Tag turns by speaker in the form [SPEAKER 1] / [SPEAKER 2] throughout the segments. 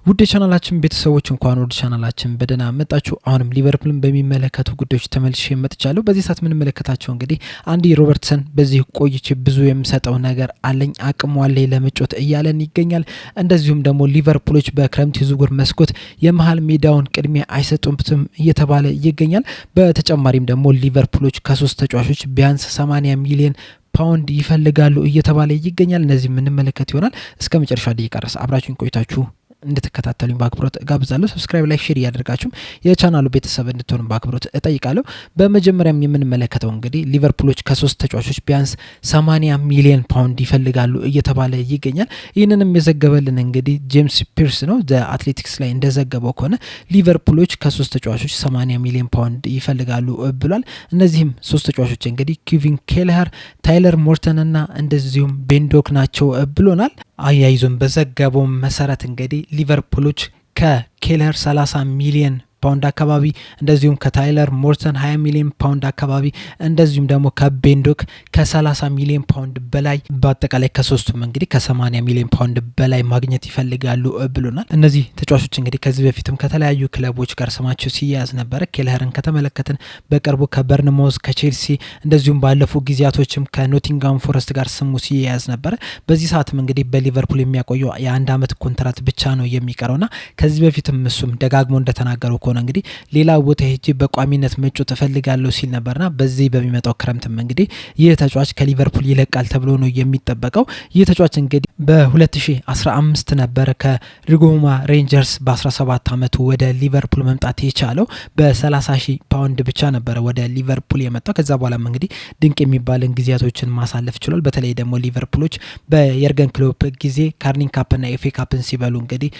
[SPEAKER 1] ውድ ቻናላችን ቤተሰቦች እንኳን ወደ ቻናላችን በደህና መጣችሁ። አሁንም ሊቨርፑልን በሚመለከቱ ጉዳዮች ተመልሼ መጥቻለሁ። በዚህ ሰዓት የምንመለከታቸው እንግዲህ አንዲ ሮበርትሰን በዚህ ቆይቼ ብዙ የምሰጠው ነገር አለኝ አቅሙ አለኝ ለመጮት እያለን ይገኛል። እንደዚሁም ደግሞ ሊቨርፑሎች በክረምት የዝውውር መስኮት የመሃል ሜዳውን ቅድሚያ አይሰጡትም እየተባለ ይገኛል። በተጨማሪም ደግሞ ሊቨርፑሎች ከሶስት ተጫዋቾች ቢያንስ 80 ሚሊዮን ፓውንድ ይፈልጋሉ እየተባለ ይገኛል። እነዚህ የምንመለከት ይሆናል። እስከ መጨረሻ ደቂቃ ድረስ አብራችሁን ቆይታችሁ እንድትከታተሉኝ በአክብሮት ጋብዛለሁ። ሰብስክራይብ፣ ላይክ፣ ሼር እያደረጋችሁ የቻናሉ ቤተሰብ እንድትሆኑ በአክብሮት እጠይቃለሁ። በመጀመሪያም የምንመለከተው እንግዲህ ሊቨርፑሎች ከሶስት ተጫዋቾች ቢያንስ 80 ሚሊዮን ፓውንድ ይፈልጋሉ እየተባለ ይገኛል። ይህንንም የዘገበልን እንግዲህ ጄምስ ፒርስ ነው። አትሌቲክስ ላይ እንደዘገበው ከሆነ ሊቨርፑሎች ከሶስት ተጫዋቾች 80 ሚሊዮን ፓውንድ ይፈልጋሉ ብሏል። እነዚህም ሶስት ተጫዋቾች እንግዲህ ኪቪን ኬለር፣ ታይለር ሞርተን እና እንደዚሁም ቤንዶክ ናቸው ብሎናል። አያይዞም በዘገበው መሰረት እንግዲህ ሊቨርፑሎች ከኬለር 30 ሚሊዮን ፓውንድ አካባቢ እንደዚሁም ከታይለር ሞርተን 20 ሚሊዮን ፓውንድ አካባቢ እንደዚሁም ደግሞ ከቤንዶክ ከ30 ሚሊዮን ፓውንድ በላይ በአጠቃላይ ከሶስቱም እንግዲህ ከ80 ሚሊዮን ፓውንድ በላይ ማግኘት ይፈልጋሉ ብሎናል። እነዚህ ተጫዋቾች እንግዲህ ከዚህ በፊትም ከተለያዩ ክለቦች ጋር ስማቸው ሲያያዝ ነበረ። ኬለርን ከተመለከትን በቅርቡ ከበርንማውዝ፣ ከቼልሲ እንደዚሁም ባለፉ ጊዜያቶችም ከኖቲንጋም ፎረስት ጋር ስሙ ሲያያዝ ነበረ። በዚህ ሰዓትም እንግዲህ በሊቨርፑል የሚያቆየው የ1 ዓመት ኮንትራት ብቻ ነው የሚቀረውና ከዚህ በፊትም እሱም ደጋግሞ እንደተናገረው ከሆነ እንግዲህ ሌላ ቦታ ሄጄ በቋሚነት መጮት እፈልጋለሁ ሲል ነበርና በዚህ በሚመጣው ክረምትም እንግዲህ ይህ ተጫዋች ከሊቨርፑል ይለቃል ተብሎ ነው የሚጠበቀው። ይህ ተጫዋች እንግዲህ በ2015 ነበረ ከሪጎማ ሬንጀርስ በ17 ዓመቱ ወደ ሊቨርፑል መምጣት የቻለው በ30,000 ፓውንድ ብቻ ነበረ ወደ ሊቨርፑል የመጣው። ከዛ በኋላም እንግዲህ ድንቅ የሚባልን ጊዜያቶችን ማሳለፍ ችሏል። በተለይ ደግሞ ሊቨርፑሎች በየርገን ክሎፕ ጊዜ ካርሊንግ ካፕና ኤፍኤ ካፕን ሲበሉ እንግዲህ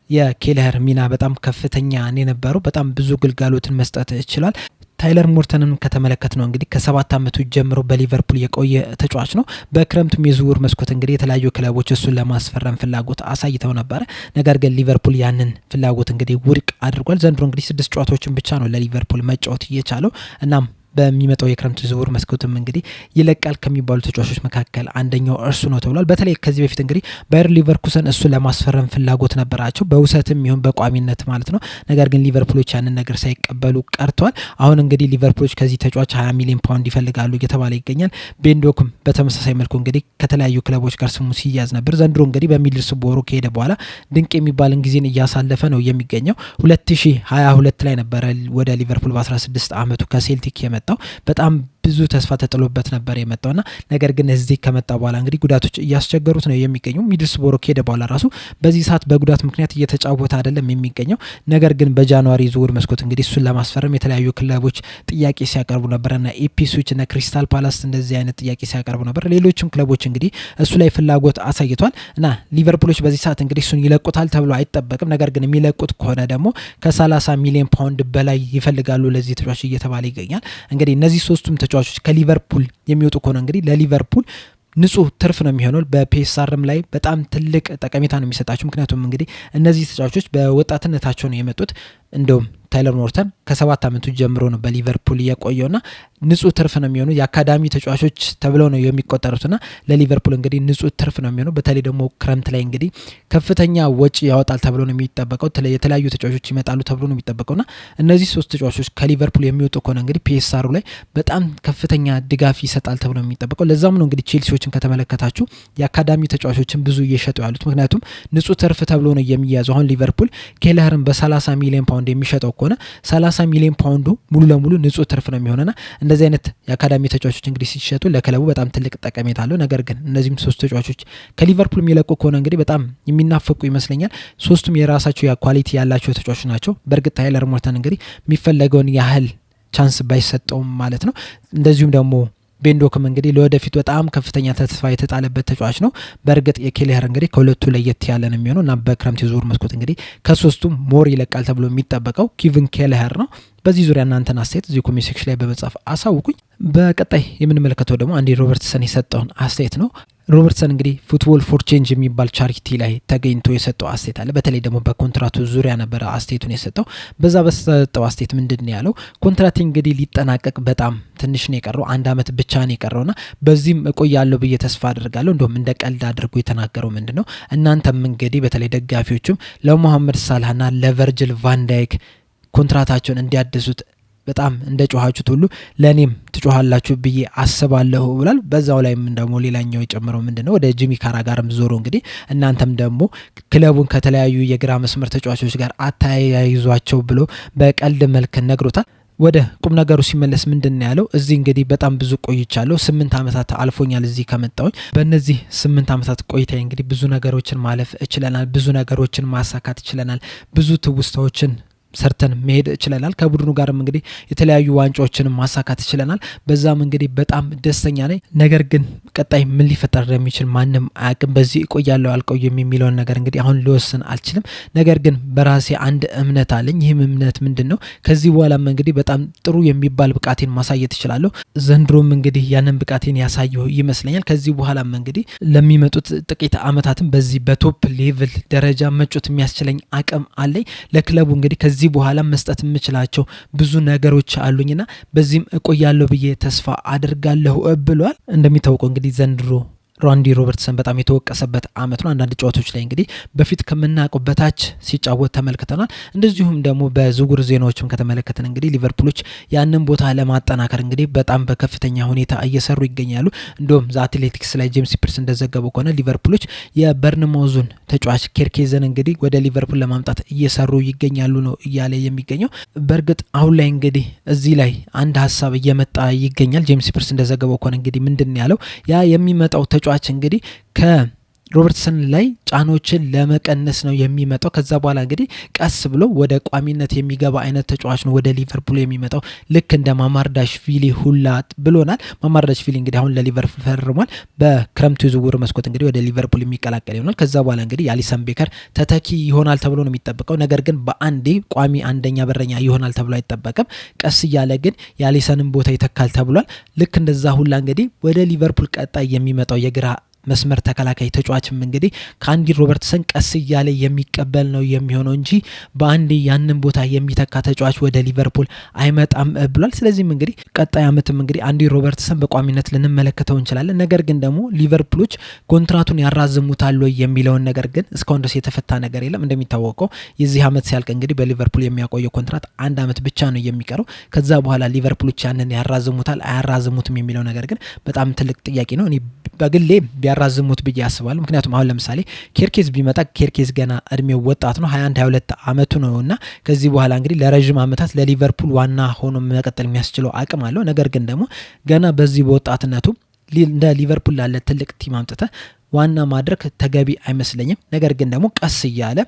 [SPEAKER 1] የኬለር ሚና በጣም ከፍተኛ የነበረው በጣም ብዙ ግልጋሎትን መስጠት ይችላል። ታይለር ሞርተንን ከተመለከት ነው እንግዲህ ከ7 ዓመቱ ጀምሮ በሊቨርፑል የቆየ ተጫዋች ነው። በክረምቱም የዝውውር መስኮት እንግዲህ የተለያዩ ክለቦች እሱን ለማስፈረም ፍላጎት አሳይተው ነበረ። ነገር ግን ሊቨርፑል ያንን ፍላጎት እንግዲህ ውድቅ አድርጓል። ዘንድሮ እንግዲህ 6 ጨዋታዎችን ብቻ ነው ለሊቨርፑል መጫወት እየቻለው። እናም በሚመጣው የክረምት ዝውውር መስኮትም እንግዲህ ይለቃል ከሚባሉ ተጫዋቾች መካከል አንደኛው እርሱ ነው ተብሏል። በተለይ ከዚህ በፊት እንግዲህ ባየር ሊቨርኩሰን እሱን ለማስፈረም ፍላጎት ነበራቸው፣ በውሰትም ይሁን በቋሚነት ማለት ነው። ነገር ግን ሊቨርፑሎች ያንን ነገር ሳይቀበሉ ቀርተዋል። አሁን እንግዲህ ሊቨርፑሎች ከዚህ ተጫዋች 20 ሚሊዮን ፓውንድ ይፈልጋሉ እየተባለ ይገኛል። ቤንዶክም በተመሳሳይ መልኩ እንግዲህ ከተለያዩ ክለቦች ጋር ስሙ ሲያዝ ነበር። ዘንድሮ እንግዲህ በሚድልስቦሮ ከሄደ በኋላ ድንቅ የሚባልን ጊዜን እያሳለፈ ነው የሚገኘው። 2022 ላይ ነበረ ወደ ሊቨርፑል በ16 ዓመቱ ከሴልቲክ የመጣው። በጣም ብዙ ተስፋ ተጥሎበት ነበር የመጣውና ነገር ግን እዚህ ከመጣ በኋላ እንግዲህ ጉዳቶች እያስቸገሩት ነው የሚገኘው። ሚድልስቦሮ ከሄደ በኋላ ራሱ በዚህ ሰዓት በጉዳት ምክንያት እየተጫወተ አይደለም የሚገኘው። ነገር ግን በጃንዋሪ ዝውውር መስኮት እንግዲህ እሱን ለማስፈረም የተለያዩ ክለቦች ጥያቄ ሲያቀርቡ ነበርና ኢፕስዊች እና ክሪስታል ፓላስ እንደዚህ አይነት ጥያቄ ሲያቀርቡ ነበር። ሌሎችም ክለቦች እንግዲህ እሱ ላይ ፍላጎት አሳይቷል እና ሊቨርፑሎች በዚህ ሰዓት እንግዲህ እሱን ይለቁታል ተብሎ አይጠበቅም። ነገር ግን የሚለቁት ከሆነ ደግሞ ከ30 ሚሊዮን ፓውንድ በላይ ይፈልጋሉ ለዚህ ተጫዋች እየተባለ ይገኛል። እንግዲህ እነዚህ ሶስቱም ተጫዋቾች ከሊቨርፑል የሚወጡ ከሆነ እንግዲህ ለሊቨርፑል ንጹህ ትርፍ ነው የሚሆነው። በፒኤስአርም ላይ በጣም ትልቅ ጠቀሜታ ነው የሚሰጣቸው። ምክንያቱም እንግዲህ እነዚህ ተጫዋቾች በወጣትነታቸው ነው የመጡት። እንደውም ታይለር ሞርተን ከ7 ዓመቱ ጀምሮ ነው በሊቨርፑል የቆየውና ንጹህ ትርፍ ነው የሚሆኑ የአካዳሚ ተጫዋቾች ተብለው ነው የሚቆጠሩትና ለሊቨርፑል እንግዲህ ንጹህ ትርፍ ነው የሚሆነው። በተለይ ደግሞ ክረምት ላይ እንግዲህ ከፍተኛ ወጪ ያወጣል ተብሎ ነው የሚጠበቀው። የተለያዩ ተጫዋቾች ይመጣሉ ተብሎ ነው የሚጠበቀውና እነዚህ ሶስት ተጫዋቾች ከሊቨርፑል የሚወጡ ከሆነ እንግዲህ ፒኤስአሩ ላይ በጣም ከፍተኛ ድጋፍ ይሰጣል ተብሎ ነው የሚጠበቀው። ለዛም ነው እንግዲህ ቼልሲዎችን ከተመለከታችሁ የአካዳሚ ተጫዋቾችን ብዙ እየሸጡ ያሉት። ምክንያቱም ንጹህ ትርፍ ተብሎ ነው የሚያዘው። አሁን ሊቨርፑል ኬለርን በ30 ሚሊዮን ፓውንድ የሚሸጠው ከሆነ 30 ሚሊዮን ፓውንዱ ሙሉ ለሙሉ ንጹህ ትርፍ ነው የሚሆነና እንደዚህ አይነት የአካዳሚ ተጫዋቾች እንግዲህ ሲሸጡ ለክለቡ በጣም ትልቅ ጠቀሜታ አለው። ነገር ግን እነዚህም ሶስት ተጫዋቾች ከሊቨርፑል የሚለቁ ከሆነ እንግዲህ በጣም የሚናፈቁ ይመስለኛል። ሶስቱም የራሳቸው ኳሊቲ ያላቸው ተጫዋቾች ናቸው። በእርግጥ ታይለር ሞርተን እንግዲህ የሚፈለገውን ያህል ቻንስ ባይሰጠውም ማለት ነው። እንደዚሁም ደግሞ ቤንዶክም እንግዲህ ለወደፊት በጣም ከፍተኛ ተስፋ የተጣለበት ተጫዋች ነው። በእርግጥ የኬለር እንግዲህ ከሁለቱ ለየት ያለ ነው የሚሆነው እና በክረምት የዝውውር መስኮት እንግዲህ ከሶስቱም ሞር ይለቃል ተብሎ የሚጠበቀው ኪቪን ኬለር ነው። በዚህ ዙሪያ እናንተን አስተያየት እዚህ ኮሜንት ሴክሽን ላይ በመጻፍ አሳውቁኝ። በቀጣይ የምንመለከተው ደግሞ አንዲ ሮበርትሰን የሰጠውን አስተያየት ነው። ሮበርትሰን እንግዲህ ፉትቦል ፎር ቼንጅ የሚባል ቻሪቲ ላይ ተገኝቶ የሰጠው አስተያየት አለ። በተለይ ደግሞ በኮንትራቱ ዙሪያ ነበረ አስተያየቱን የሰጠው። በዛ በሰጠው አስተያየት ምንድን ነው ያለው? ኮንትራት እንግዲህ ሊጠናቀቅ በጣም ትንሽ ነው የቀረው፣ 1 አመት ብቻ ነው የቀረውና በዚህም እቆያለሁ ብዬ ተስፋ አድርጋለሁ። እንደውም እንደ ቀልድ አድርጎ የተናገረው ምንድን ነው እናንተም እንግዲህ በተለይ ደጋፊዎቹም ለሞሐመድ ሳላህና ለቨርጅል ቫንዳይክ ኮንትራታቸውን እንዲያድሱት በጣም እንደ ጮኻችሁት ሁሉ ለእኔም ትጮኻላችሁ ብዬ አስባለሁ ብሏል። በዛው ላይም ደግሞ ሌላኛው የጨመረው ምንድነው ወደ ጂሚ ካራጋርም ዞሮ እንግዲህ እናንተም ደግሞ ክለቡን ከተለያዩ የግራ መስመር ተጫዋቾች ጋር አታያይዟቸው ብሎ በቀልድ መልክ ነግሮታል። ወደ ቁም ነገሩ ሲመለስ ምንድን ነው ያለው? እዚህ እንግዲህ በጣም ብዙ ቆይቻለሁ፣ 8 አመታት አልፎኛል እዚህ ከመጣሁኝ። በእነዚህ 8 አመታት ቆይታ እንግዲህ ብዙ ነገሮችን ማለፍ እችለናል፣ ብዙ ነገሮችን ማሳካት እችለናል፣ ብዙ ትውስታዎችን ሰርተን መሄድ ችለናል። ከቡድኑ ጋርም እንግዲህ የተለያዩ ዋንጫዎችን ማሳካት ችለናል። በዛም እንግዲህ በጣም ደስተኛ ነኝ። ነገር ግን ቀጣይ ምን ሊፈጠር እንደሚችል ማንም አያውቅም። በዚህ እቆያለሁ አልቆይም የሚለውን ነገር እንግዲህ አሁን ሊወስን አልችልም። ነገር ግን በራሴ አንድ እምነት አለኝ። ይህም እምነት ምንድን ነው? ከዚህ በኋላም እንግዲህ በጣም ጥሩ የሚባል ብቃቴን ማሳየት እችላለሁ። ዘንድሮም እንግዲህ ያንን ብቃቴን ያሳየሁ ይመስለኛል። ከዚህ በኋላም እንግዲህ ለሚመጡት ጥቂት አመታትም በዚህ በቶፕ ሌቭል ደረጃ መጮት የሚያስችለኝ አቅም አለኝ። ለክለቡ እንግዲህ ከዚህ በኋላ መስጠት የምችላቸው ብዙ ነገሮች አሉኝና በዚህም እቆያለሁ ብዬ ተስፋ አድርጋለሁ ብሏል። እንደሚታወቀው እንግዲህ ዘንድሮ ራንዲ ሮበርትሰን በጣም የተወቀሰበት አመት ነው። አንዳንድ ጨዋታዎች ላይ እንግዲህ በፊት ከምናውቀው በታች ሲጫወት ተመልክተናል። እንደዚሁም ደግሞ በዝውውር ዜናዎችም ከተመለከተን እንግዲህ ሊቨርፑሎች ያንን ቦታ ለማጠናከር እንግዲህ በጣም በከፍተኛ ሁኔታ እየሰሩ ይገኛሉ። እንደውም ዘ አትሌቲክስ ላይ ጄምስ ፒርስ እንደዘገበው ከሆነ ሊቨርፑሎች የበርንማውዙን ተጫዋች ኬርኬዝን እንግዲህ ወደ ሊቨርፑል ለማምጣት እየሰሩ ይገኛሉ ነው እያለ የሚገኘው። በእርግጥ አሁን ላይ እንግዲህ እዚህ ላይ አንድ ሀሳብ እየመጣ ይገኛል። ጄምስ ፒርስ እንደዘገበው ከሆነ እንግዲህ ምንድን ያለው ያ የሚመጣው ተጫዋች እንግዲህ ከሮበርትሰን ላይ ጫኖችን ለመቀነስ ነው የሚመጣው። ከዛ በኋላ እንግዲህ ቀስ ብሎ ወደ ቋሚነት የሚገባ አይነት ተጫዋች ነው ወደ ሊቨርፑል የሚመጣው ልክ እንደ ማማርዳሽቪሊ ሁላ ብሎናል። ማማርዳሽቪሊ እንግዲህ አሁን ለሊቨርፑል ፈርሟል። በክረምቱ የዝውውር መስኮት እንግዲህ ወደ ሊቨርፑል የሚቀላቀል ይሆናል። ከዛ በኋላ እንግዲህ የአሊሰን ቤከር ተተኪ ይሆናል ተብሎ ነው የሚጠበቀው። ነገር ግን በአንዴ ቋሚ አንደኛ በረኛ ይሆናል ተብሎ አይጠበቅም። ቀስ እያለ ግን የአሊሰንን ቦታ ይተካል ተብሏል። ልክ እንደዛ ሁላ እንግዲህ ወደ ሊቨርፑል ቀጣይ የሚመጣው የግራ መስመር ተከላካይ ተጫዋችም እንግዲህ ከአንዲ ሮበርትሰን ቀስ እያለ የሚቀበል ነው የሚሆነው እንጂ በአንዴ ያንን ቦታ የሚተካ ተጫዋች ወደ ሊቨርፑል አይመጣም ብሏል። ስለዚህም እንግዲህ ቀጣይ አመትም እንግዲህ አንዲ ሮበርትሰን በቋሚነት ልንመለከተው እንችላለን። ነገር ግን ደግሞ ሊቨርፑሎች ኮንትራቱን ያራዝሙታል ወይ የሚለውን ነገር ግን እስካሁን ድረስ የተፈታ ነገር የለም። እንደሚታወቀው የዚህ አመት ሲያልቅ እንግዲህ በሊቨርፑል የሚያቆየው ኮንትራት 1 አመት ብቻ ነው የሚቀረው። ከዛ በኋላ ሊቨርፑሎች ያንን ያራዝሙታል አያራዝሙትም የሚለው ነገር ግን በጣም ትልቅ ጥያቄ ነው። እኔ በግሌ ቢያራዝሙት ብዬ አስባለሁ። ምክንያቱም አሁን ለምሳሌ ኬርኬዝ ቢመጣ ኬርኬዝ ገና እድሜው ወጣት ነው፣ 21-22 አመቱ ነው እና ከዚህ በኋላ እንግዲህ ለረዥም አመታት ለሊቨርፑል ዋና ሆኖ መቀጠል የሚያስችለው አቅም አለው። ነገር ግን ደግሞ ገና በዚህ በወጣትነቱ እንደ ሊቨርፑል ላለ ትልቅ ቲም አምጥተ ዋና ማድረግ ተገቢ አይመስለኝም። ነገር ግን ደግሞ ቀስ እያለ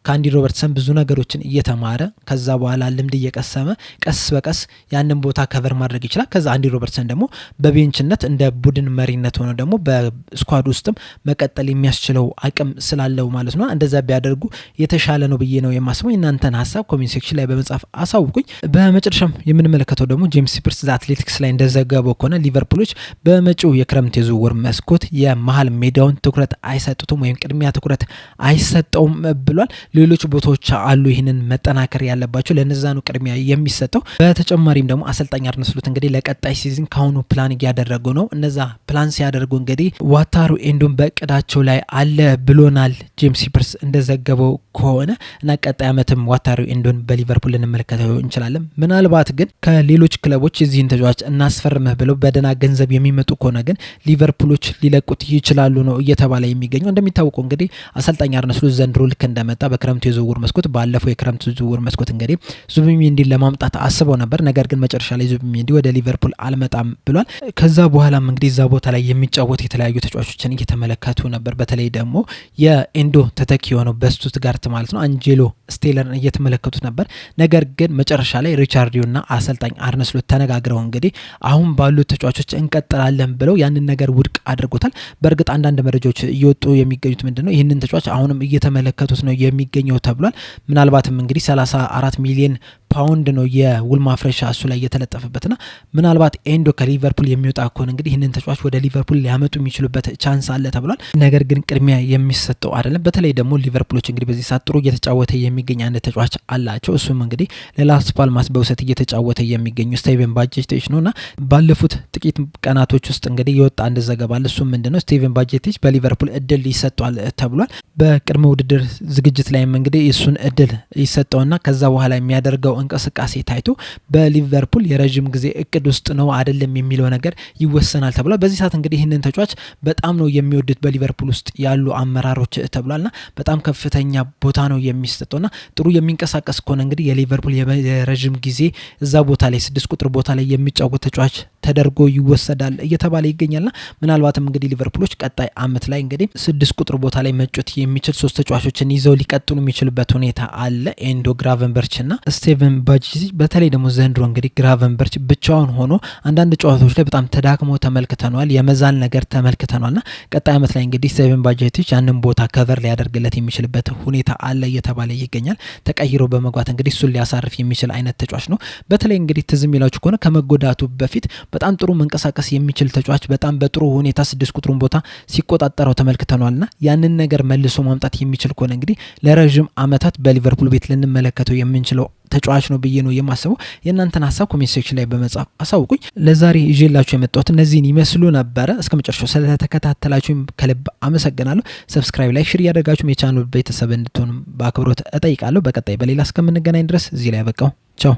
[SPEAKER 1] ከአንዲ ሮበርትሰን ብዙ ነገሮችን እየተማረ ከዛ በኋላ ልምድ እየቀሰመ ቀስ በቀስ ያንን ቦታ ከቨር ማድረግ ይችላል። ከዛ አንዲ ሮበርትሰን ደግሞ በቤንችነት እንደ ቡድን መሪነት ሆኖ ደግሞ በስኳድ ውስጥም መቀጠል የሚያስችለው አቅም ስላለው ማለት ነው። እንደዛ ቢያደርጉ የተሻለ ነው ብዬ ነው የማስበው። እናንተን ሀሳብ ኮሜንት ሴክሽን ላይ በመጻፍ አሳውቁኝ። በመጨረሻም የምንመለከተው ደግሞ ጄምስ ፒርስ ዘ አትሌቲክስ ላይ እንደዘገበው ከሆነ ሊቨርፑሎች በመጪው የክረምት የዝውውር መስኮት የመሀል ሜዳውን ትኩረት አይሰጡትም ወይም ቅድሚያ ትኩረት አይሰጠውም ብሏል። ሌሎች ቦታዎች አሉ ይህንን መጠናከር ያለባቸው፣ ለነዛ ነው ቅድሚያ የሚሰጠው። በተጨማሪም ደግሞ አሰልጣኝ አርነ ስሎት እንግዲህ ለቀጣይ ሲዝን ካሁኑ ፕላን እያደረጉ ነው። እነዛ ፕላን ሲያደርጉ እንግዲህ ዋታሩ ኤንዶን በእቅዳቸው ላይ አለ ብሎናል ጄምስ ፒርስ እንደዘገበው ከሆነ እና ቀጣይ አመትም ዋታሩ ኤንዶን በሊቨርፑል ልንመለከተው እንችላለን። ምናልባት ግን ከሌሎች ክለቦች የዚህን ተጫዋች እናስፈርምህ ብለው በደና ገንዘብ የሚመጡ ከሆነ ግን ሊቨርፑሎች ሊለቁት ይችላሉ ነው እየተባለ የሚገኘው። እንደሚታወቀው እንግዲህ አሰልጣኝ አርነ ስሎት ዘንድሮ ልክ እንደመጣ በክረምቱ የዝውውር መስኮት ባለፈው የክረምቱ ዝውውር መስኮት እንግዲህ ዙቢሜንዲን ለማምጣት አስበው ነበር። ነገር ግን መጨረሻ ላይ ዙቢሜንዲ ወደ ሊቨርፑል አልመጣም ብሏል። ከዛ በኋላም እንግዲህ እዛ ቦታ ላይ የሚጫወት የተለያዩ ተጫዋቾችን እየተመለከቱ ነበር። በተለይ ደግሞ የኤንዶ ተተኪ የሆነው በስቱትጋርት ማለት ነው አንጄሎ ስቴለርን እየተመለከቱት ነበር። ነገር ግን መጨረሻ ላይ ሪቻርዲዮና አሰልጣኝ አርነ ስሎት ተነጋግረው እንግዲህ አሁን ባሉት ተጫዋቾች እንቀጥላለን ብለው ያንን ነገር ውድቅ አድርጎታል። በእርግጥ አንዳንድ መረጃዎች እየወጡ የሚገኙት ምንድነው ይህንን ተጫዋች አሁንም እየተመለከቱት ነው የሚገኘው ተብሏል። ምናልባትም እንግዲህ 34 ሚሊዮን ፓውንድ ነው የውል ማፍረሻ እሱ ላይ የተለጠፈበትና ምናልባት ኤንዶ ከሊቨርፑል የሚወጣ ከሆነ እንግዲህ ይህንን ተጫዋች ወደ ሊቨርፑል ሊያመጡ የሚችሉበት ቻንስ አለ ተብሏል። ነገር ግን ቅድሚያ የሚሰጠው አይደለም። በተለይ ደግሞ ሊቨርፑሎች እንግዲህ በዚህ ሰዓት ጥሩ እየተጫወተ የሚገኝ አንድ ተጫዋች አላቸው። እሱም እንግዲህ ለላስ ፓልማስ በውሰት እየተጫወተ የሚገኙ ስቴቨን ባጀቲች ነውና ባለፉት ጥቂት ቀናቶች ውስጥ እንግዲህ የወጣ አንድ ዘገባ አለ። እሱም ምንድነው ስቴቨን ባጀቲች በሊቨርፑል እድል ይሰጧል ተብሏል። በቅድመ ውድድር ዝግጅት ላይም እንግዲህ እሱን እድል ይሰጠውና ከዛ በኋላ የሚያደርገው እንቅስቃሴ ታይቶ በሊቨርፑል የረጅም ጊዜ እቅድ ውስጥ ነው አይደለም የሚለው ነገር ይወሰናል ተብሏል። በዚህ ሰዓት እንግዲህ ይህንን ተጫዋች በጣም ነው የሚወዱት በሊቨርፑል ውስጥ ያሉ አመራሮች ተብሏልና በጣም ከፍተኛ ቦታ ነው የሚሰጠውና ጥሩ የሚንቀሳቀስ ከሆነ እንግዲህ የሊቨርፑል የረጅም ጊዜ እዛ ቦታ ላይ 6 ቁጥር ቦታ ላይ የሚጫወት ተጫዋች ተደርጎ ይወሰዳል እየተባለ ይገኛልና ምናልባትም እንግዲህ ሊቨርፑሎች ቀጣይ አመት ላይ እንግዲህ 6 ቁጥር ቦታ ላይ መጫወት የሚችል 3 ተጫዋቾችን ይዘው ሊቀጥሉ የሚችሉበት ሁኔታ አለ። ኤንዶ ግራቨንበርችና ስቴቨን ባጀቲች በተለይ ደግሞ ዘንድሮ እንግዲህ ግራቨንበርች ብቻውን ሆኖ አንዳንድ ጨዋታዎች ላይ በጣም ተዳክሞ ተመልክተናል። የመዛል ነገር ተመልክተናልና ቀጣይ አመት ላይ እንግዲህ ስቴቨን ባጀቲች ያንን ቦታ ከቨር ሊያደርግለት የሚችልበት ሁኔታ አለ እየተባለ ይገኛል። ተቀይሮ በመግባት እንግዲህ እሱን ሊያሳርፍ የሚችል አይነት ተጫዋች ነው። በተለይ እንግዲህ ትዝም ይላችሁ ከሆነ ከመጎዳቱ በፊት በጣም ጥሩ መንቀሳቀስ የሚችል ተጫዋች በጣም በጥሩ ሁኔታ 6 ቁጥሩን ቦታ ሲቆጣጠረው ተመልክተናልና ያንን ነገር መልሶ ማምጣት የሚችል ከሆነ እንግዲህ ለረጅም አመታት በሊቨርፑል ቤት ልንመለከተው የምንችለው ተጫዋች ነው ብዬ ነው የማስበው። የእናንተን ሀሳብ ኮሜንት ሴክሽን ላይ በመጻፍ አሳውቁኝ። ለዛሬ ይዤላችሁ የመጣሁት እነዚህን ይመስሉ ነበረ። እስከ መጨረሻው ስለተከታተላችሁ ከልብ አመሰግናለሁ። ሰብስክራይብ ላይ ሼር ያደርጋችሁ የቻናሉ ቤተሰብ እንድትሆኑ በአክብሮት እጠይቃለሁ። በቀጣይ በሌላ እስከምንገናኝ ድረስ እዚህ ላይ ያበቃው። ቻው።